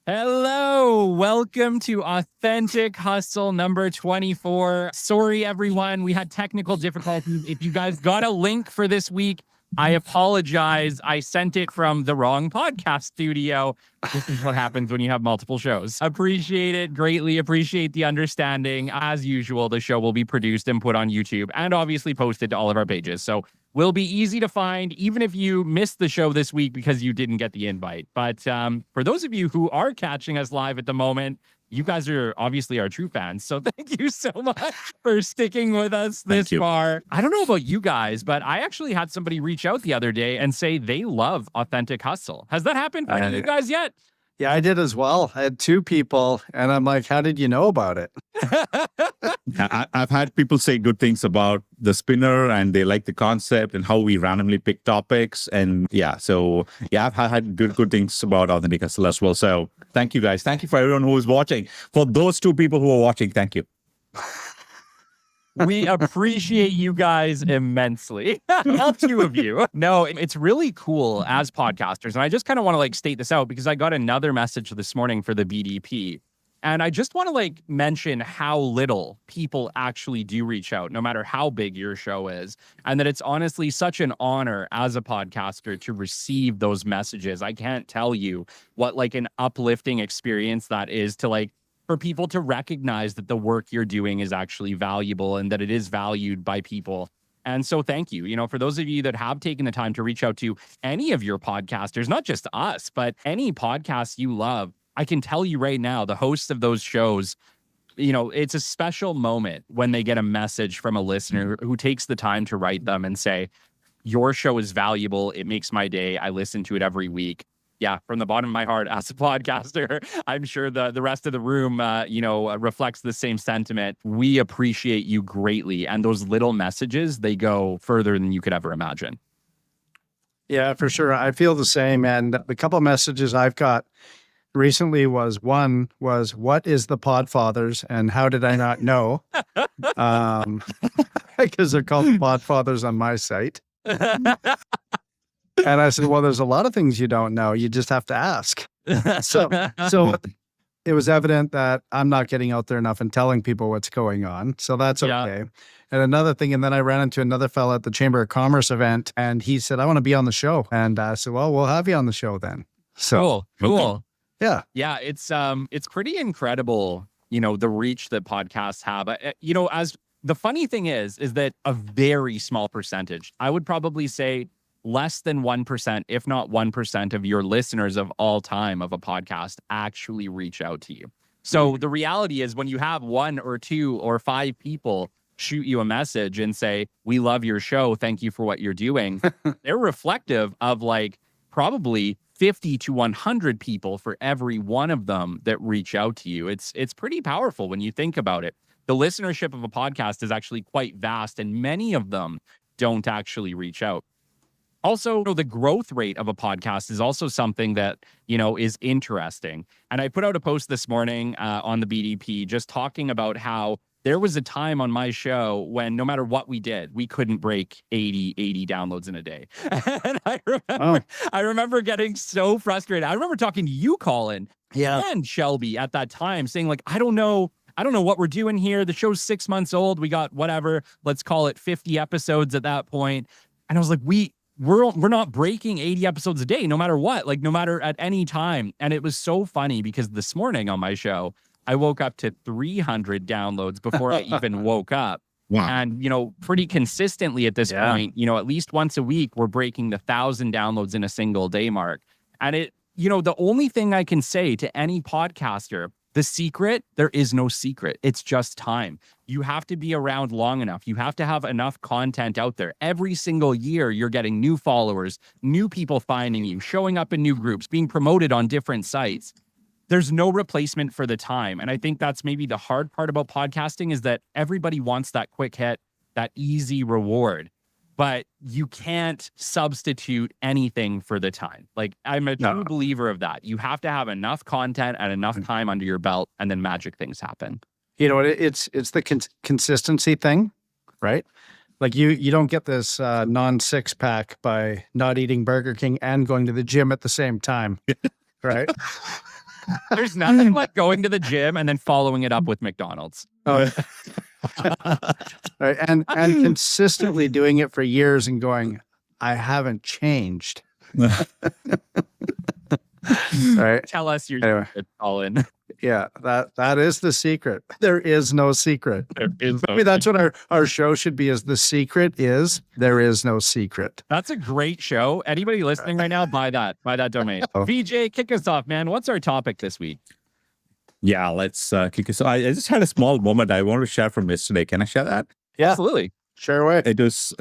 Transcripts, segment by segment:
Hello, welcome to Authentic Hustle number 24. Sorry, everyone, we had technical difficulties. If you guys got a link for this week, I apologize. I sent it from the wrong podcast studio. This is what happens when you have multiple shows. Appreciate it. Greatly appreciate the understanding. As usual, the show will be produced and put on YouTube and obviously posted to all of our pages. So will be easy to find, even if you missed the show this week because you didn't get the invite. But for those of you who are catching us live at the moment, you guys are obviously our true fans. So thank you so much for sticking with us this far. I don't know about you guys, but I actually had somebody reach out the other day and say they love Authentic Hustle. Has that happened for you guys yet? Yeah, I did as well. I had two people, and I'm like, how did you know about it? I've had people say good things about the spinner, and they like the concept and how we randomly pick topics. And I've had good things about Authentic Hustle as well. So thank you guys. Thank you for everyone who is watching. For those two people who are watching, thank you. We appreciate you guys immensely. All two of you. No, it's really cool as podcasters. And I just kind of want to state this out because I got another message this morning for the BDP. And I just want to mention how little people actually do reach out, no matter how big your show is. And that it's honestly such an honor as a podcaster to receive those messages. I can't tell you what an uplifting experience that is to for people to recognize that the work you're doing is actually valuable and that it is valued by people. And so thank you. For those of you that have taken the time to reach out to any of your podcasters, not just us, but any podcasts you love, I can tell you right now, the hosts of those shows, it's a special moment when they get a message from a listener who takes the time to write them and say, your show is valuable. It makes my day. I listen to it every week. Yeah, from the bottom of my heart as a podcaster, I'm sure the rest of the room, reflects the same sentiment. We appreciate you greatly. And those little messages, they go further than you could ever imagine. Yeah, for sure. I feel the same. And the couple of messages I've got recently was, what is the Podfathers and how did I not know? Because they're called Podfathers on my site. And I said, well, there's a lot of things you don't know. You just have to ask. So it was evident that I'm not getting out there enough and telling people what's going on. So that's okay. Yeah. And another thing, and then I ran into another fella at the Chamber of Commerce event, and he said, I want to be on the show. And I said, well, we'll have you on the show then. So Cool. Yeah. Yeah. It's pretty incredible, the reach that podcasts have. As the funny thing is that a very small percentage, I would probably say less than 1%, if not 1% of your listeners of all time of a podcast actually reach out to you. So the reality is when you have 1 or 2 or 5 people shoot you a message and say, we love your show, thank you for what you're doing, they're reflective of probably 50 to 100 people for every one of them that reach out to you. It's pretty powerful when you think about it. The listenership of a podcast is actually quite vast, and many of them don't actually reach out. Also, the growth rate of a podcast is also something that, is interesting. And I put out a post this morning on the BDP just talking about how there was a time on my show when no matter what we did, we couldn't break 80 downloads in a day. And I remember getting so frustrated. I remember talking to you, Colin, and Shelby at that time saying I don't know what we're doing here. The show's 6 months old. We got whatever, let's call it 50 episodes at that point. And I was like, we're not breaking 80 episodes a day, no matter what, no matter at any time. And it was so funny because this morning on my show, I woke up to 300 downloads before I even woke up. Wow. And, pretty consistently at this point, at least once a week, we're breaking the 1,000 downloads in a single day mark. And the only thing I can say to any podcaster, the secret, there is no secret. It's just time. You have to be around long enough. You have to have enough content out there. Every single year, you're getting new followers, new people finding you, showing up in new groups, being promoted on different sites. There's no replacement for the time. And I think that's maybe the hard part about podcasting is that everybody wants that quick hit, that easy reward. But you can't substitute anything for the time. I'm a true believer of that. You have to have enough content and enough time under your belt, and then magic things happen. It's the consistency thing, right? You don't get this non-six pack by not eating Burger King and going to the gym at the same time, right? There's nothing like going to the gym and then following it up with McDonald's. Oh, right. And consistently doing it for years and going, I haven't changed. Right. Tell us your Anyway. secret, Colin. Yeah, that is the secret. There is no secret. Maybe that's what our show should be, is the secret is there is no secret. That's a great show. Anybody listening right now, buy that domain. VJ, kick us off, man. What's our topic this week? Yeah, let's kick it. So I just had a small moment I want to share from yesterday. Can I share that? Yeah, absolutely. Share away. It was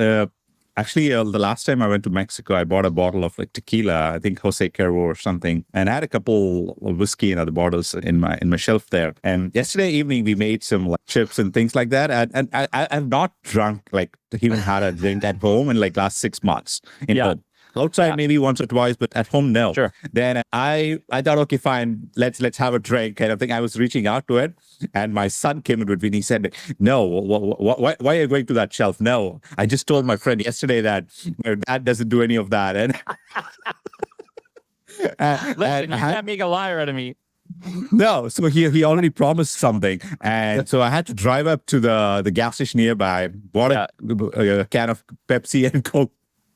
actually the last time I went to Mexico, I bought a bottle of like tequila, I think Jose Cuervo or something, and I had a couple of whiskey and other bottles in my shelf there. And yesterday evening we made some like chips and things like that. And I've not drunk, like even had a drink at home in like last 6 months. Home. Outside maybe once or twice, but at home no. Sure. Then I thought, okay, fine, let's have a drink kind of thing. I was reaching out to it, and my son came in with me and he said, "No, why are you going to that shelf?" No, I just told my friend yesterday that my dad doesn't do any of that, and Listen, you can't make a liar out of me. No, so he already promised something, and so I had to drive up to the gas station nearby, bought a can of Pepsi and Coke.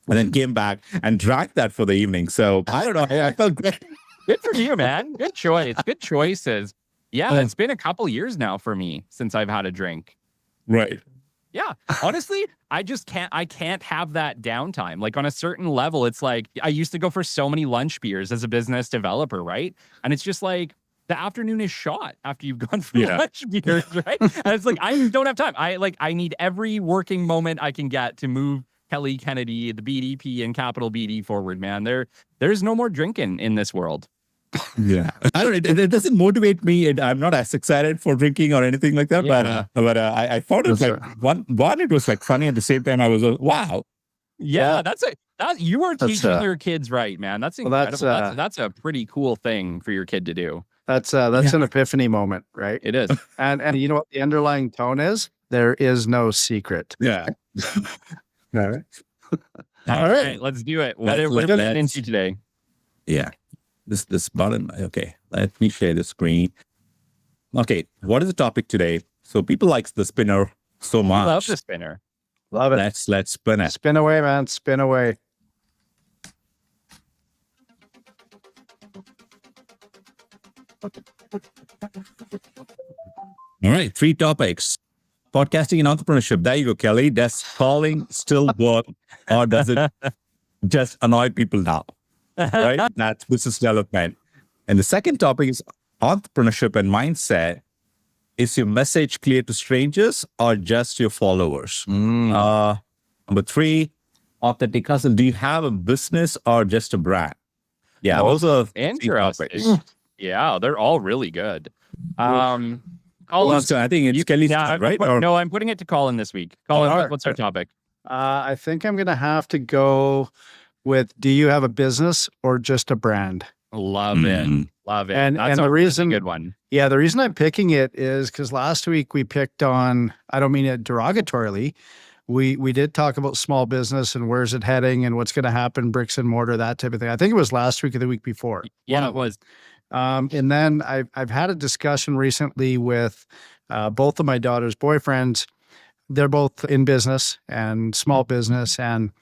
And then came back and drank that for the evening. So I don't know. I felt great. Good for you, man. Good choice. Good choices. Yeah, it's been a couple years now for me since I've had a drink. Right. Yeah. Honestly, I can't have that downtime. Like on a certain level, it's like I used to go for so many lunch beers as a business developer, right? And it's just like the afternoon is shot after you've gone for lunch beers, right? And it's like I don't have time. I need every working moment I can get to move Kelly Kennedy, the BDP and Capital BD forward, man. There's no more drinking in this world. Yeah. I don't know. It doesn't motivate me. I'm not as excited for drinking or anything like that. Yeah. But I found it like one, it was like funny. At the same time, I was wow. Yeah, you are teaching your kids right, man. That's incredible. That's a pretty cool thing for your kid to do. That's an epiphany moment, right? It is. And you know what the underlying tone is? There is no secret. Yeah. All right. All right, let's do it. What are we getting into today? Yeah. This button. Okay. Let me share the screen. Okay. What is the topic today? So people like the spinner so much. Love the spinner. Love it. Let's spin it. Spin away, man. Spin away. All right. 3 topics. Podcasting and entrepreneurship. There you go, Kelly. Does calling still work, or does it just annoy people now? Right? That's business development. And the second topic is entrepreneurship and mindset. Is your message clear to strangers or just your followers? Number 3, authentic hustle. Do you have a business or just a brand? Yeah, those are interesting. Yeah, they're all really good. So I think it's Kelly's time, right? No, I'm putting it to Colin this week. Colin, what's our topic? I think I'm going to have to go with, do you have a business or just a brand? Love it. Love it. And That's the reason, good one. Yeah, the reason I'm picking it is because last week we picked on, I don't mean it derogatorily, we did talk about small business and where's it heading and what's going to happen, bricks and mortar, that type of thing. I think it was last week or the week before. Yeah, it was. And then I've had a discussion recently with both of my daughter's boyfriends. They're both in business and small business. And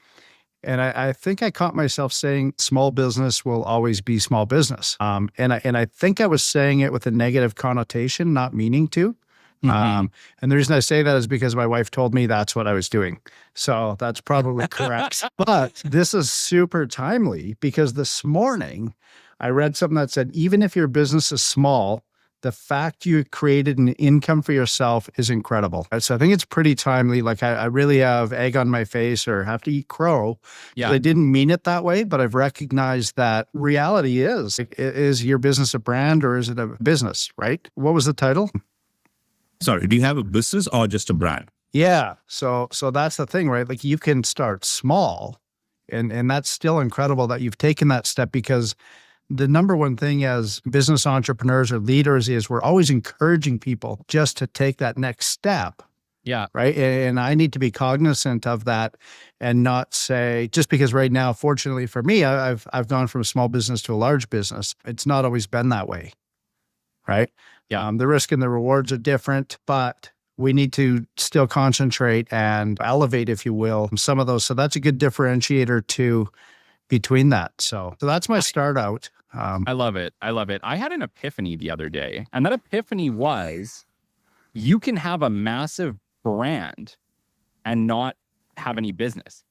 I think I caught myself saying small business will always be small business. And I think I was saying it with a negative connotation, not meaning to. And the reason I say that is because my wife told me that's what I was doing. So that's probably correct. But this is super timely because this morning I read something that said, even if your business is small, the fact you created an income for yourself is incredible. So I think it's pretty timely. Like I really have egg on my face or have to eat crow. Yeah. I didn't mean it that way, but I've recognized that reality is your business a brand or is it a business, right? What was the title? Sorry, do you have a business or just a brand? Yeah. So that's the thing, right? Like you can start small and that's still incredible that you've taken that step, because the number one thing as business entrepreneurs or leaders is we're always encouraging people just to take that next step. Yeah. Right. And I need to be cognizant of that and not say, just because right now, fortunately for me, I've gone from a small business to a large business. It's not always been that way. right? Yeah. The risk and the rewards are different, but we need to still concentrate and elevate, if you will, some of those. So that's a good differentiator too between that. So that's my start out. I love it. I love it. I had an epiphany the other day, and that epiphany was you can have a massive brand and not have any business.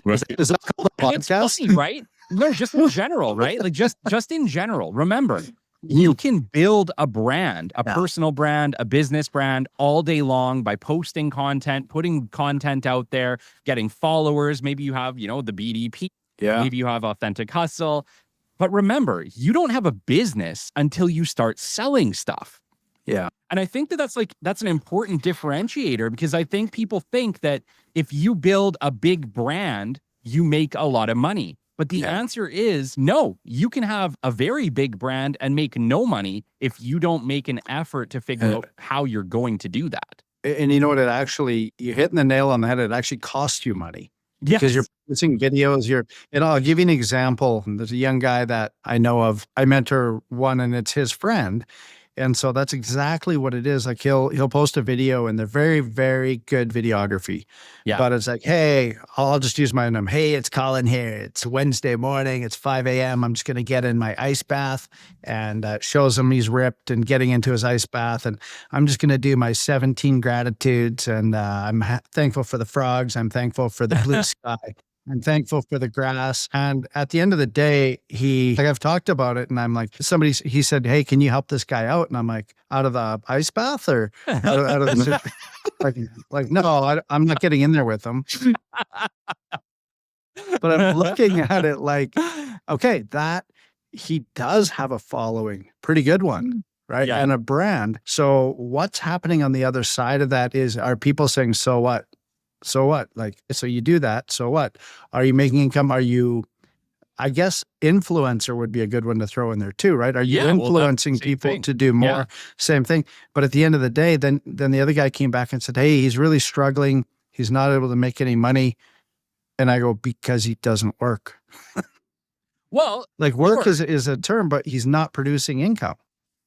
Is that called a It's podcast? funny, right? No, just in general, right? Like just in general. Remember, you can build a brand, a personal brand, a business brand all day long by posting content, putting content out there, getting followers. Maybe you have, the BDP. Yeah. Maybe you have Authentic Hustle. But remember, you don't have a business until you start selling stuff. Yeah. And I think that's an important differentiator, because I think people think that if you build a big brand, you make a lot of money. But the answer is no, you can have a very big brand and make no money if you don't make an effort to figure out how you're going to do that. And you know what? You're hitting the nail on the head. It actually costs you money. Yes. Because you're producing videos, and I'll give you an example. There's a young guy that I know of. I mentor one, and it's his friend. And so that's exactly what it is. Like he'll post a video, and they're very, very good videography. Yeah. But it's like, hey, I'll just use my name. Hey, it's Colin here. It's Wednesday morning. It's 5 a.m. I'm just going to get in my ice bath, and shows him he's ripped and getting into his ice bath. And I'm just going to do my 17 gratitudes. And I'm thankful for the frogs. I'm thankful for the blue sky. I'm thankful for the grass. And at the end of the day, I've talked about it, and I'm like, he said, hey, can you help this guy out? And I'm like, out of the ice bath or out of the, like, no, I'm not getting in there with him. But I'm looking at it like, okay, that he does have a following, pretty good one, right? Yeah. And a brand. So what's happening on the other side of that are people saying, so what? So what? Like, so you do that. So what? Are you making income? I guess influencer would be a good one to throw in there too, right? Are you influencing people to do more? Yeah. Same thing. But at the end of the day, then the other guy came back and said, hey, he's really struggling. He's not able to make any money. And I go, because he doesn't work. Well, like work is a term, but he's not producing income.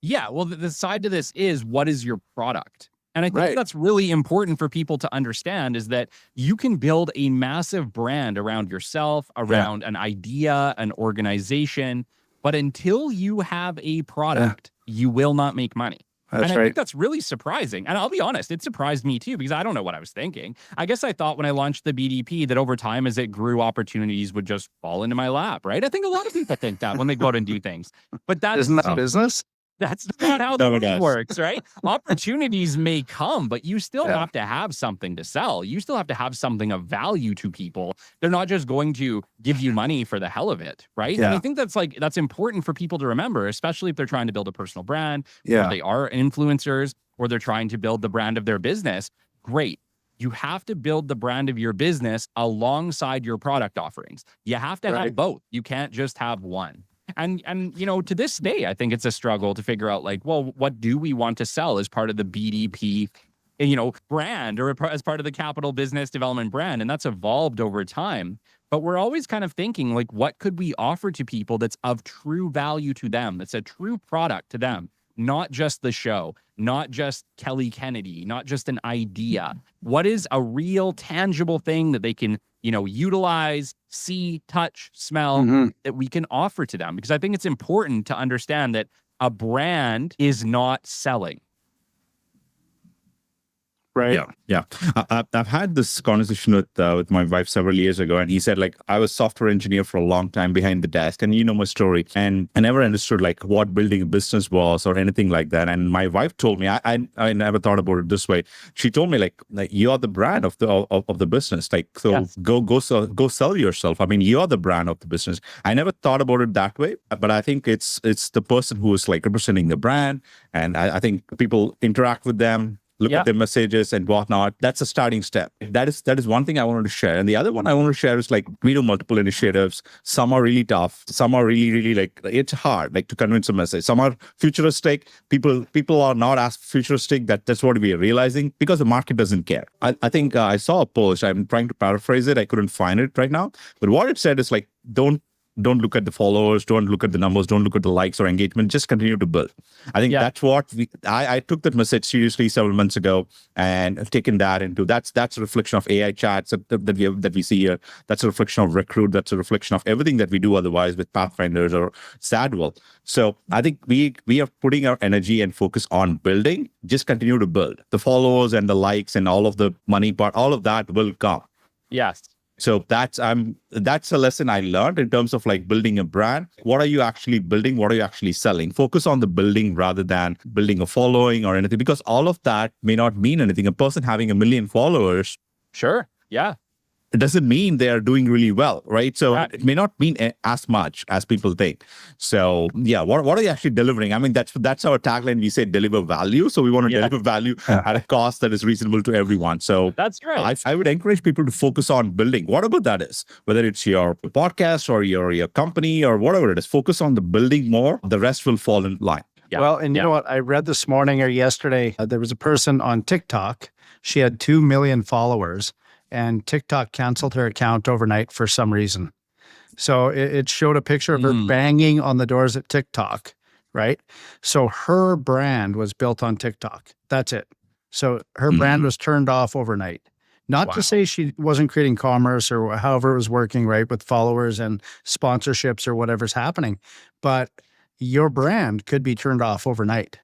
Yeah. Well, the side to this is, what is your product? And I think that's really important for people to understand, is that you can build a massive brand around yourself, around an idea, an organization, but until you have a product, you will not make money. I think that's really surprising. And I'll be honest, it surprised me too, because I don't know what I was thinking. I guess I thought when I launched the BDP that over time, as it grew, opportunities would just fall into my lap, right? I think a lot of people think that when they go out and do things. But isn't that business? That's not how the world works, right? Opportunities may come, but you still have to have something to sell. You still have to have something of value to people. They're not just going to give you money for the hell of it, right? Yeah. And I think that's important for people to remember, especially if they're trying to build a personal brand, or they are influencers, or they're trying to build the brand of their business. Great. You have to build the brand of your business alongside your product offerings. You have to have both. You can't just have one. And to this day, I think it's a struggle to figure out, like, well, what do we want to sell as part of the BDP, brand, or as part of the Capital Business Development brand? And that's evolved over time. But we're always kind of thinking, like, what could we offer to people that's of true value to them, that's a true product to them? Not just the show, not just Kelly Kennedy, not just an idea. What is a real tangible thing that they can, utilize, see, touch, smell, that we can offer to them? Because I think it's important to understand that a brand is not selling. Right. Yeah. I've had this conversation with my wife several years ago, and he said, like, I was a software engineer for a long time behind the desk, and you know my story, and I never understood like what building a business was or anything like that. And my wife told me, I never thought about it this way. She told me, like you are the brand of the business. Like, so go sell yourself. I mean, you are the brand of the business. I never thought about it that way, but I think it's the person who is like representing the brand, and I think people interact with them, look at their messages and whatnot. That's a starting step. That is one thing I wanted to share. And the other one I want to share is, like, we do multiple initiatives. Some are really tough. Some are really, really, like, it's hard, like, to convince a message. Some are futuristic. People are not as futuristic. That's what we are realizing, because the market doesn't care. I think I saw a post. I'm trying to paraphrase it. I couldn't find it right now. But what it said is, like, don't don't look at the followers, don't look at the numbers, don't look at the likes or engagement, just continue to build. I think that's what I took that message seriously several months ago and taken that into, that's a reflection of AI chats that we see here. That's a reflection of Recruit. That's a reflection of everything that we do otherwise with Pathfinders or Sadwell. So I think we are putting our energy and focus on building, just continue to build. The followers and the likes and all of the money part, all of that will come. Yes. So that's a lesson I learned in terms of like building a brand. What are you actually building? What are you actually selling? Focus on the building rather than building a following or anything, because all of that may not mean anything. A person having 1 million followers, sure, yeah, it doesn't mean they are doing really well, right? So it may not mean as much as people think. So yeah, what are you actually delivering? I mean, that's our tagline. We say deliver value. So we want to deliver value at a cost that is reasonable to everyone. So that's right. I would encourage people to focus on building, whatever that is, whether it's your podcast or your company or whatever it is. Focus on the building more. The rest will fall in line. Yeah. Well, and you know what? I read this morning or yesterday, there was a person on TikTok. She had 2 million followers. And TikTok canceled her account overnight for some reason. So it showed a picture of her banging on the doors at TikTok, right? So her brand was built on TikTok. That's it. So her brand was turned off overnight. Not to say she wasn't creating commerce or however it was working, right, with followers and sponsorships or whatever's happening, but your brand could be turned off overnight.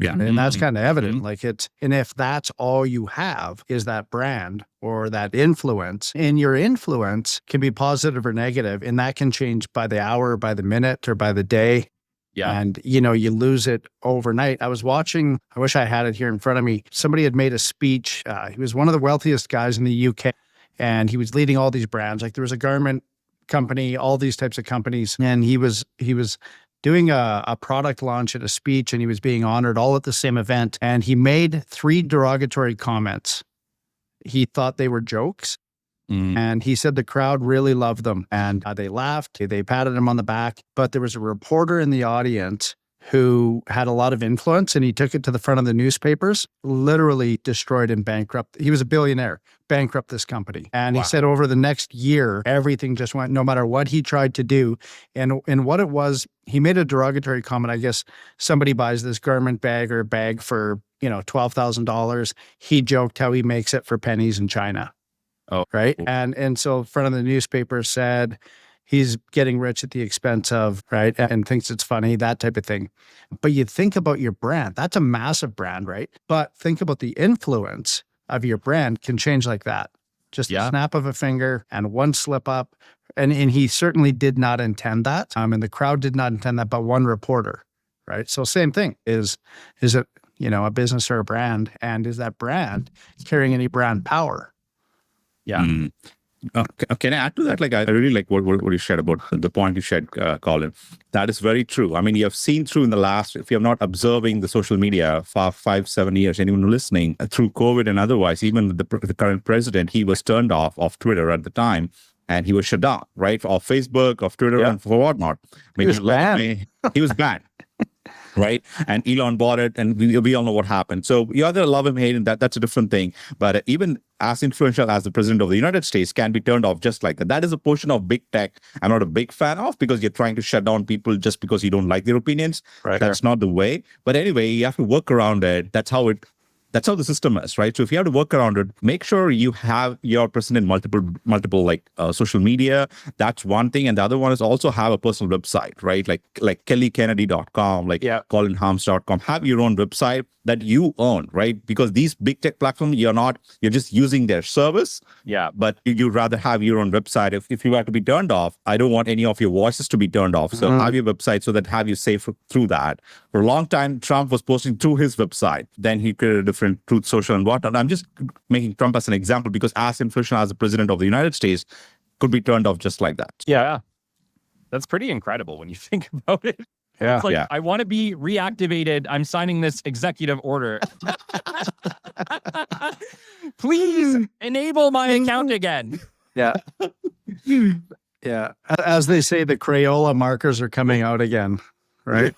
Yeah. And that's kind of evident. Like and if that's all you have is that brand or that influence, and your influence can be positive or negative, and that can change by the hour, by the minute, or by the day. Yeah. And, you lose it overnight. I was watching, I wish I had it here in front of me. Somebody had made a speech. He was one of the wealthiest guys in the UK, and he was leading all these brands. Like there was a garment company, all these types of companies. And he was doing a product launch at a speech, and he was being honored all at the same event. And he made 3 derogatory comments. He thought they were jokes. And he said the crowd really loved them. And they laughed, they patted him on the back. But there was a reporter in the audience who had a lot of influence, and he took it to the front of the newspapers, literally destroyed and bankrupt. He was a billionaire, bankrupt this company. And he said over the next year, everything just went, no matter what he tried to do. And what it was, he made a derogatory comment. I guess somebody buys this garment bag or bag for, $12,000. He joked how he makes it for pennies in China. Oh, right. And so front of the newspaper said, he's getting rich at the expense of, right, and thinks it's funny, that type of thing. But you think about your brand, that's a massive brand, right? But think about the influence of your brand can change like that. Just a snap of a finger and one slip up. And he certainly did not intend that. And the crowd did not intend that, but one reporter, right? So same thing. Is it, a business or a brand? And is that brand carrying any brand power? Yeah. Can I add to that? Like, I really like what you shared about the point you shared, Colin. That is very true. I mean, you have seen through in the last, if you're not observing the social media for 5-7 years, anyone listening through COVID and otherwise, even the current president, he was turned off Twitter at the time, and he was shut down, right? Off Facebook, off Twitter, and for whatnot. He was banned. He was banned. Right. And Elon bought it, and we all know what happened. So you either love him, hate him, that's a different thing. But even as influential as the president of the United States can be turned off just like that. That is a portion of big tech I'm not a big fan of, because you're trying to shut down people just because you don't like their opinions. Right. That's not the way. But anyway, you have to work around it. That's how the system is, right? So if you have to work around it, make sure you have your present in multiple like social media. That's one thing. And the other one is also have a personal website, right? Like kellykennedy.com, like colinharms.com. Have your own website that you own, right? Because these big tech platforms, you're just using their service. Yeah. But you'd rather have your own website. If you were to be turned off, I don't want any of your voices to be turned off. So have your website so that have you safe through that. For a long time, Trump was posting through his website. Then he created a different Truth Social and whatnot. I'm just making Trump as an example because as influential as the president of the United States could be turned off just like that. Yeah. That's pretty incredible when you think about it. Yeah. It's like, I want to be reactivated. I'm signing this executive order. Please enable my account again. Yeah. Yeah. As they say, the Crayola markers are coming out again, right?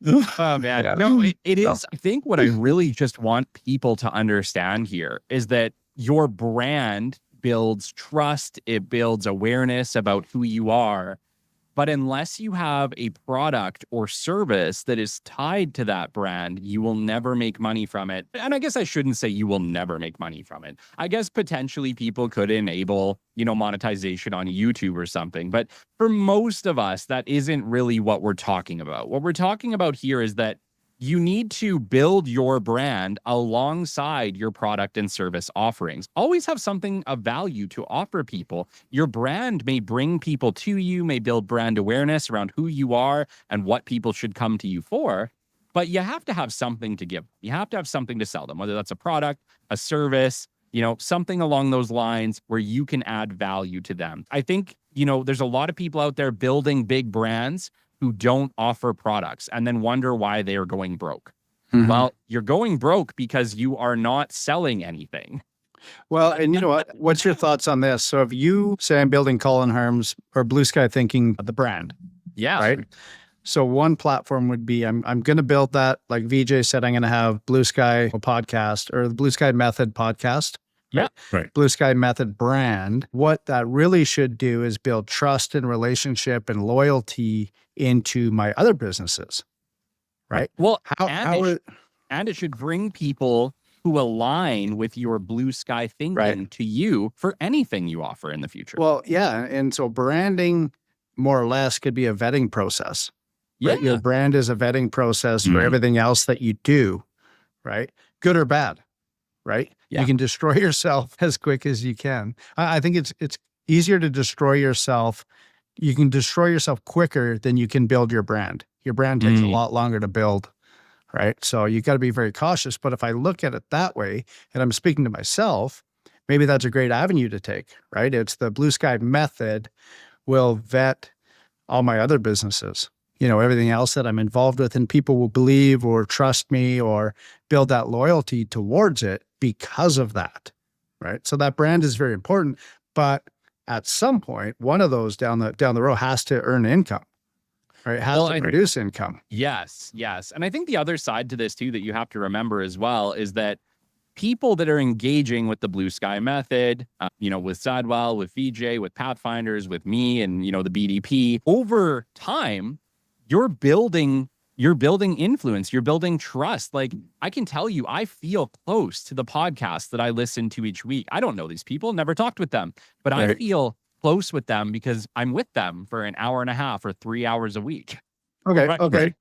Oh, man. Yeah. No, it is. I think what I really just want people to understand here is that your brand builds trust, it builds awareness about who you are. But unless you have a product or service that is tied to that brand, you will never make money from it. And I guess I shouldn't say you will never make money from it. I guess potentially people could enable, monetization on YouTube or something. But for most of us, that isn't really what we're talking about. What we're talking about here is that you need to build your brand alongside your product and service offerings. Always have something of value to offer people. Your brand may bring people to you, may build brand awareness around who you are and what people should come to you for. But you have to have something to give. You have to have something to sell them, whether that's a product, a service, something along those lines where you can add value to them. I think, there's a lot of people out there building big brands who don't offer products and then wonder why they are going broke. Mm-hmm. Well, you're going broke because you are not selling anything. Well, and you know what? What's your thoughts on this? So if you say I'm building Colin Harms or Blue Sky Thinking, the brand. Yeah. Right. So one platform would be I'm going to build that. Like VJ said, I'm going to have Blue Sky podcast or the Blue Sky Method podcast. Yeah. Right. Blue Sky Method brand. What that really should do is build trust and relationship and loyalty into my other businesses. Right. Well, and it should bring people who align with your Blue Sky thinking to you for anything you offer in the future. Well, yeah. And so branding more or less could be a vetting process. Right? Yeah. Your brand is a vetting process for everything else that you do. Right. Good or bad. Right. Yeah. You can destroy yourself as quick as you can. I think it's easier to destroy yourself. You can destroy yourself quicker than you can build your brand. Your brand takes a lot longer to build, right? So you got to be very cautious. But if I look at it that way, and I'm speaking to myself, maybe that's a great avenue to take, right? It's the Blue Sky Method will vet all my other businesses, everything else that I'm involved with, and people will believe or trust me or build that loyalty towards it because of that, right? So that brand is very important, but at some point, one of those down the road has to earn income, right? It has to produce income. Yes. And I think the other side to this too that you have to remember as well is that people that are engaging with the Blue Sky Method, with Sadwell, with VJ, with Pathfinders, with me, and the BDP, over time, you're building influence, you're building trust. Like I can tell you, I feel close to the podcast that I listen to each week. I don't know these people, never talked with them, but I feel close with them because I'm with them for an hour and a half or 3 hours a week. Okay. Right. Okay.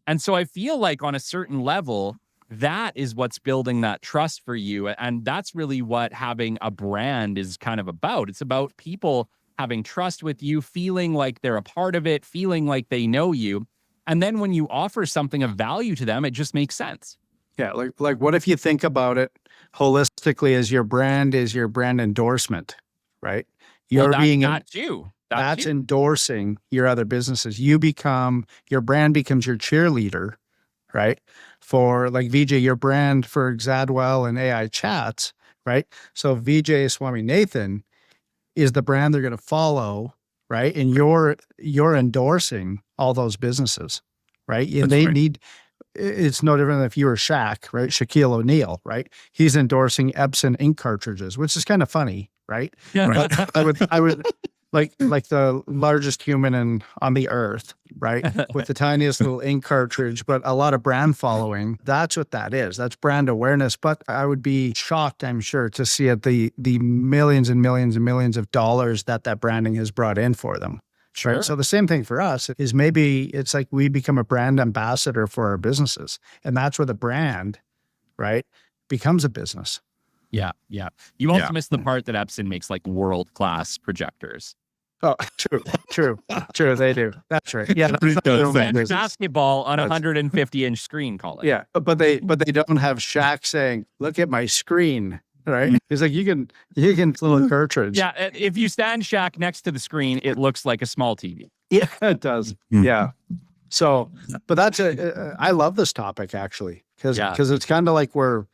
And so I feel like on a certain level, that is what's building that trust for you. And that's really what having a brand is kind of about. It's about people having trust with you, feeling like they're a part of it, feeling like they know you. And then when you offer something of value to them, it just makes sense. Yeah. Like what if you think about it holistically as your brand is your brand endorsement, right? That's endorsing your other businesses. Your brand becomes your cheerleader, right? For like VJ, your brand for Xadwell and AI chats, right? So Vijayan Swaminathan is the brand they're going to follow, right? And you're endorsing all those businesses, right? And it's no different than if you were Shaq, right? Shaquille O'Neal, right? He's endorsing Epson ink cartridges, which is kind of funny, right? Yeah. But I would like the largest human on the earth, right? With the tiniest little ink cartridge, but a lot of brand following. That's what that is. That's brand awareness. But I would be shocked, I'm sure, to see the millions and millions and millions of dollars that branding has brought in for them. Sure. Right? So the same thing for us is maybe it's like we become a brand ambassador for our businesses. And that's where the brand, right, becomes a business. Yeah. You also missed the part that Epson makes like world-class projectors. Oh, true. They do. That's right. Yeah. Basketball on a 150-inch screen, Colin. Yeah. But they don't have Shaq saying, look at my screen. Right. He's like, you can little cartridge. Yeah. If you stand Shaq next to the screen, it looks like a small TV. Yeah, it does. Yeah. So, but that's I love this topic actually, because it's kind of like we're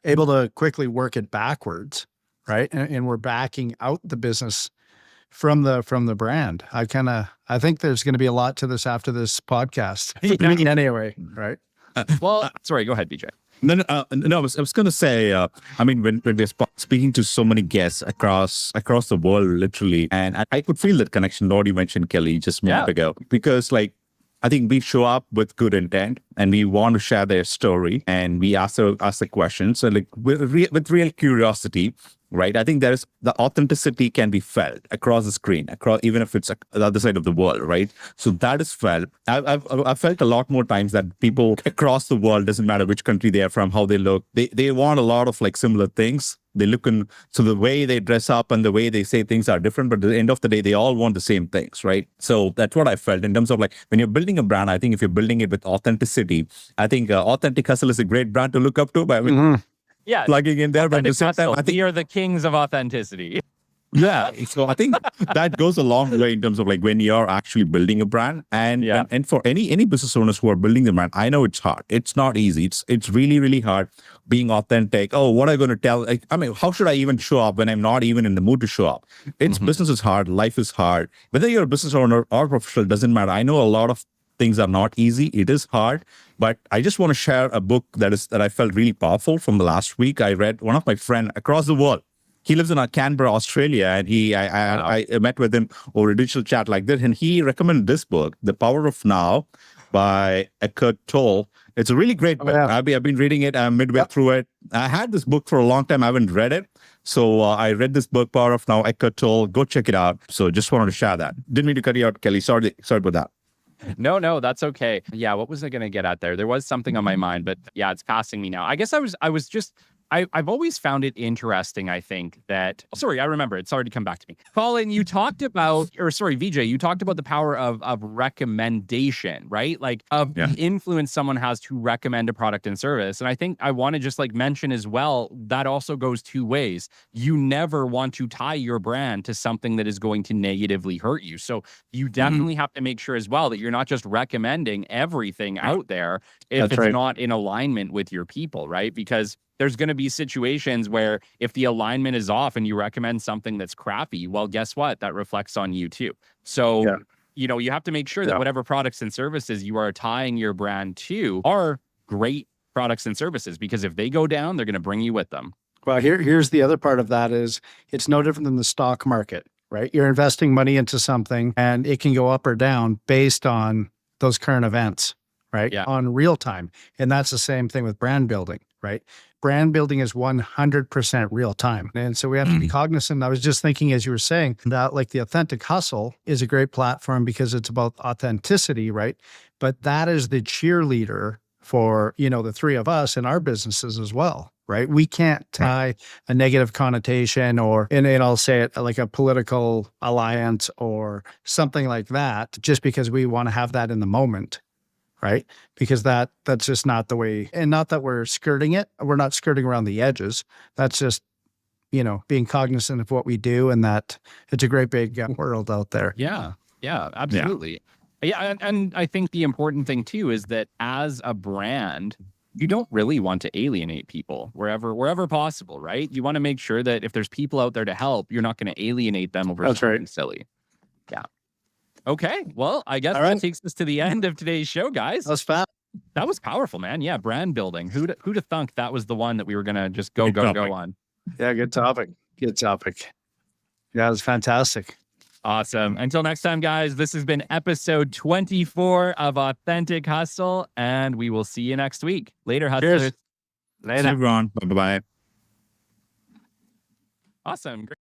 able to quickly work it backwards, right? And we're backing out the business from the brand. I think there's going to be a lot to this after this podcast. For me anyway, right? Well, sorry, go ahead, BJ. No, I was going to say, I mean, when we're speaking to so many guests across the world, literally, and I could feel that connection. Lord, you mentioned Kelly just a minute ago, because like, I think we show up with good intent and we want to share their story and we ask the questions. So like with real curiosity, right? I think there's the authenticity can be felt across the screen, even if it's the other side of the world, right? So that is felt. I've felt a lot more times that people across the world, doesn't matter which country they are from, how they look, they want a lot of like similar things. They look in, so the way they dress up and the way they say things are different, but at the end of the day, they all want the same things, right? So that's what I felt in terms of like when you're building a brand. I think if you're building it with authenticity, I think Authentic Hustle is a great brand to look up to. But I mean, yeah, plugging in there, but at the same time, I think we are the kings of authenticity. yeah, so I think that goes a long way in terms of like when you're actually building a brand, and for any business owners who are building the brand, I know it's hard. It's not easy. It's really really hard being authentic. Oh, what am I going to tell? Like, I mean, how should I even show up when I'm not even in the mood to show up? It's business is hard. Life is hard. Whether you're a business owner or professional doesn't matter. I know a lot of things are not easy. It is hard, but I just want to share a book that I felt really powerful from the last week. I read one of my friend across the world. He lives in Canberra, Australia, and I met with him over a digital chat like this, and he recommended this book, The Power of Now by Eckhart Tolle. It's a really great book. I've been reading it. I'm midway through it. I had this book for a long time. I haven't read it. So I read this book, Power of Now, Eckhart Tolle. Go check it out. So just wanted to share that. Didn't mean to cut you out, Kelly. Sorry about that. No, that's okay. Yeah, what was I going to get at there? There was something on my mind, but yeah, it's passing me now. I guess I've always found it interesting, I think, that, sorry, I remember, it's already come back to me. Colin, you talked about, Vijay, you talked about the power of recommendation, right? Like the influence someone has to recommend a product and service. And I think I want to just like mention as well, that also goes two ways. You never want to tie your brand to something that is going to negatively hurt you. So you definitely have to make sure as well that you're not just recommending everything out there if it's not in alignment with your people, right? Because there's going to be situations where if the alignment is off and you recommend something that's crappy, well, guess what? That reflects on you too. So, you have to make sure that whatever products and services you are tying your brand to are great products and services, because if they go down, they're going to bring you with them. Well, here's the other part of that is it's no different than the stock market, right? You're investing money into something and it can go up or down based on those current events, right? Yeah. On real time. And that's the same thing with brand building, right? Brand building is 100% real time. And so we have to be cognizant. I was just thinking, as you were saying, that like the Authentic Hustle is a great platform because it's about authenticity, right? But that is the cheerleader for, the three of us in our businesses as well, right? We can't tie a negative connotation and I'll say it like a political alliance or something like that, just because we want to have that in the moment. Right? Because that's just not the way, and not that we're skirting it. We're not skirting around the edges. That's just, being cognizant of what we do, and that it's a great big world out there. Yeah, absolutely. Yeah. And I think the important thing too is that as a brand, you don't really want to alienate people wherever possible, right? You want to make sure that if there's people out there to help, you're not going to alienate them over something silly. Yeah. Okay, well, I guess that takes us to the end of today's show, guys. That was fast. That was powerful, man. Yeah, brand building. Who'd have thunk that was the one that we were gonna just go on? Yeah, good topic. Good topic. Yeah, it was fantastic. Awesome. Until next time, guys, this has been episode 24 of Authentic Hustle, and we will see you next week. Later, hustlers. Cheers. Later. See everyone. Bye-bye. Awesome. Great.